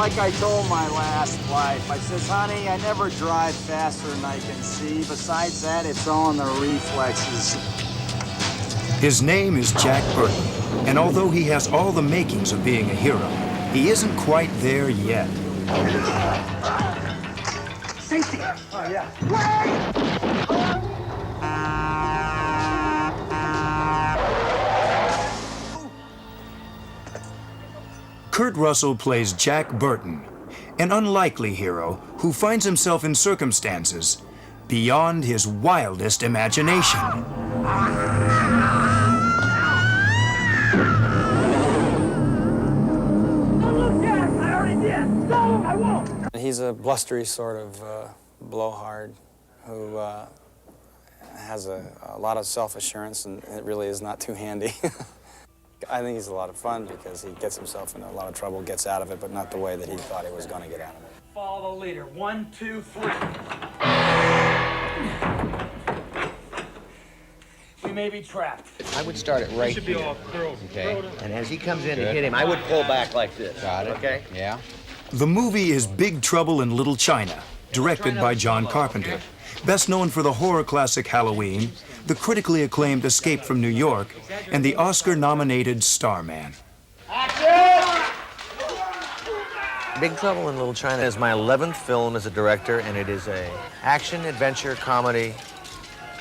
like I told my last wife. I says, honey, I never drive faster than I can see. Besides that, it's all in the reflexes. His name is Jack Burton, and although he has all the makings of being a hero, he isn't quite there yet. Safety! Oh, yeah. Kurt Russell plays Jack Burton, an unlikely hero who finds himself in circumstances beyond his wildest imagination. He's a blustery sort of blowhard who has a lot of self-assurance, and it really is not too handy. I think he's a lot of fun because he gets himself into a lot of trouble, gets out of it, but not the way that he thought he was going to get out of it. Follow the leader. 1, 2, 3. We may be trapped. I would start it right here. Okay. And as he comes in to hit him, I would pull back like this. Got it. Okay? Yeah. The movie is Big Trouble in Little China, directed by John Carpenter. Best known for the horror classic Halloween, the critically acclaimed Escape from New York, and the Oscar-nominated Starman. Big Trouble in Little China is my 11th film as a director, and it is a action, adventure, comedy,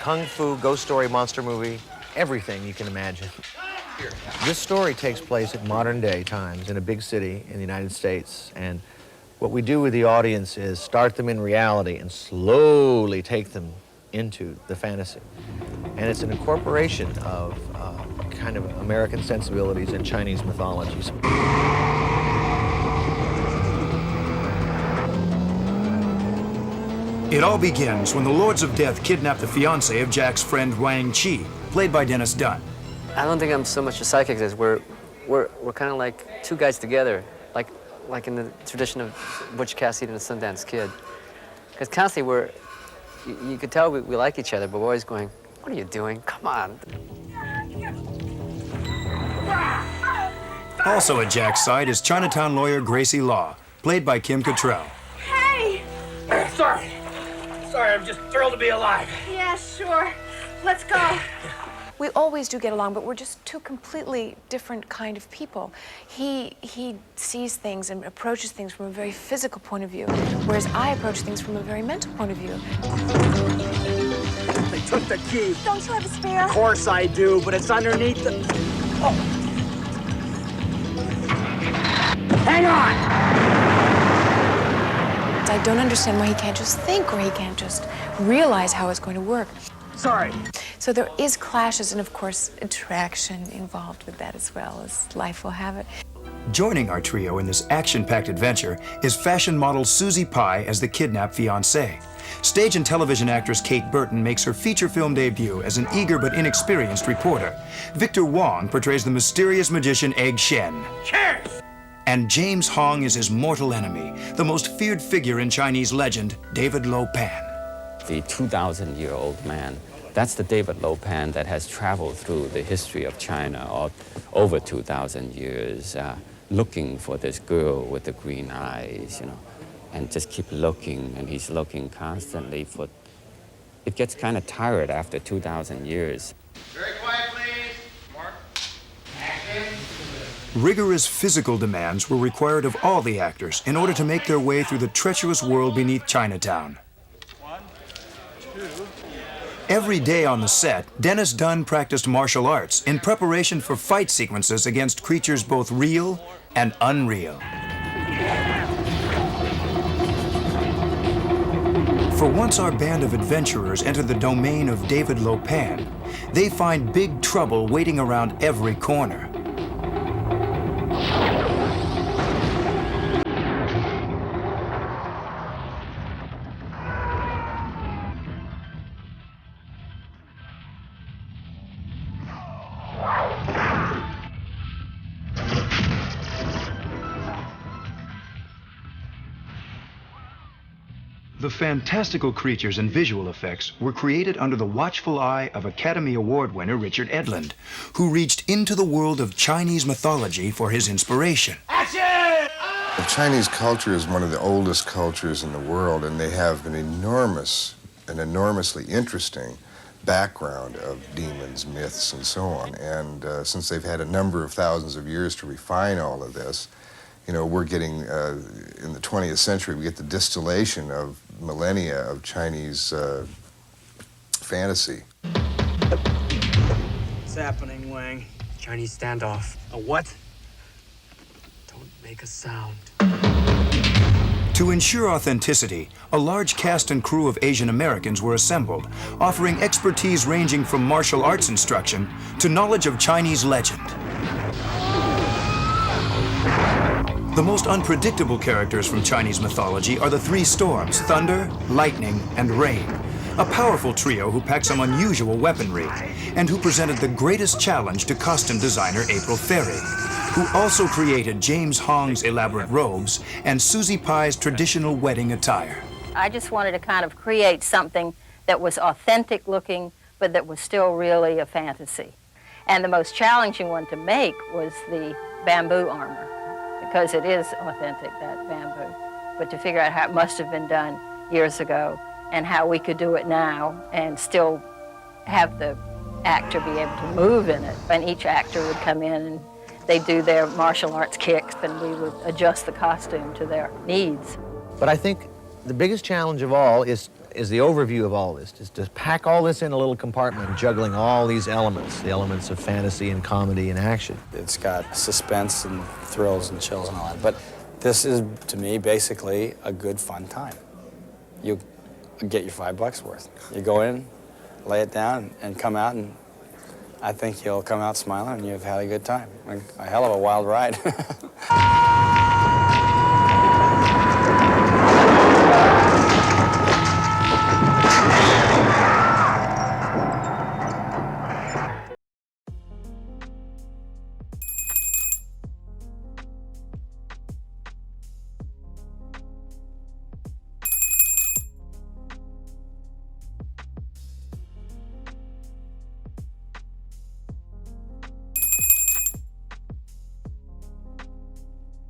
kung fu, ghost story, monster movie, everything you can imagine. This story takes place at modern-day times in a big city in the United States, and what we do with the audience is start them in reality and slowly take them into the fantasy. And it's an incorporation of kind of American sensibilities and Chinese mythologies. It all begins when the Lords of Death kidnap the fiancée of Jack's friend Wang Chi, played by Dennis Dunn. I don't think I'm so much a psychic as we're kind of like two guys together, like in the tradition of Butch Cassidy and the Sundance Kid. Because constantly you could tell we like each other, but we're always going, what are you doing? Come on. Also at Jack's side is Chinatown lawyer Gracie Law, played by Kim Cattrall. Hey! Sorry, I'm just thrilled to be alive. Yeah, sure. Let's go. We always do get along, but we're just two completely different kind of people. He sees things and approaches things from a very physical point of view, whereas I approach things from a very mental point of view. They took the key. Don't you have a spare? Of course I do, but it's underneath the... Oh! Hang on! I don't understand why he can't just think, or he can't just realize how it's going to work. Sorry. So there is clashes and, of course, attraction involved with that as well, as life will have it. Joining our trio in this action-packed adventure is fashion model Susie Pye as the kidnapped fiancée. Stage and television actress Kate Burton makes her feature film debut as an eager but inexperienced reporter. Victor Wong portrays the mysterious magician Egg Shen. Cheers! And James Hong is his mortal enemy, the most feared figure in Chinese legend, David Lo Pan. The 2,000-year-old man, that's the David Lo Pan that has traveled through the history of China over 2,000 years, looking for this girl with the green eyes, you know, and just keep looking, and he's looking constantly for... It gets kind of tired after 2,000 years. Very quiet, please. Mark. Action. Rigorous physical demands were required of all the actors in order to make their way through the treacherous world beneath Chinatown. Every day on the set, Dennis Dunn practiced martial arts in preparation for fight sequences against creatures both real and unreal. For once our band of adventurers enter the domain of David Lo Pan, they find big trouble waiting around every corner. The fantastical creatures and visual effects were created under the watchful eye of Academy Award winner Richard Edlund, who reached into the world of Chinese mythology for his inspiration. Action! The Chinese culture is one of the oldest cultures in the world, and they have an enormously interesting background of demons, myths, and so on. And since they've had a number of thousands of years to refine all of this, you know, we're getting, in the 20th century, we get the distillation of millennia of Chinese fantasy. What's happening, Wang? Chinese standoff. A what? Don't make a sound. To ensure authenticity, a large cast and crew of Asian Americans were assembled, offering expertise ranging from martial arts instruction to knowledge of Chinese legend. The most unpredictable characters from Chinese mythology are the three storms, thunder, lightning, and rain. A powerful trio who packed some unusual weaponry, and who presented the greatest challenge to costume designer April Ferry, who also created James Hong's elaborate robes and Susie Pie's traditional wedding attire. I just wanted to kind of create something that was authentic looking, but that was still really a fantasy. And the most challenging one to make was the bamboo armor, because it is authentic, that bamboo. But to figure out how it must have been done years ago and how we could do it now and still have the actor be able to move in it. And each actor would come in and they'd do their martial arts kicks, and we would adjust the costume to their needs. But I think the biggest challenge of all is the overview of all this, is to pack all this in a little compartment, juggling all these elements, the elements of fantasy and comedy and action. It's got suspense and thrills and chills and all that. But this is, to me, basically a good, fun time. You get your $5 worth. You go in, lay it down, and come out, and I think you'll come out smiling and you've had a good time. A hell of a wild ride.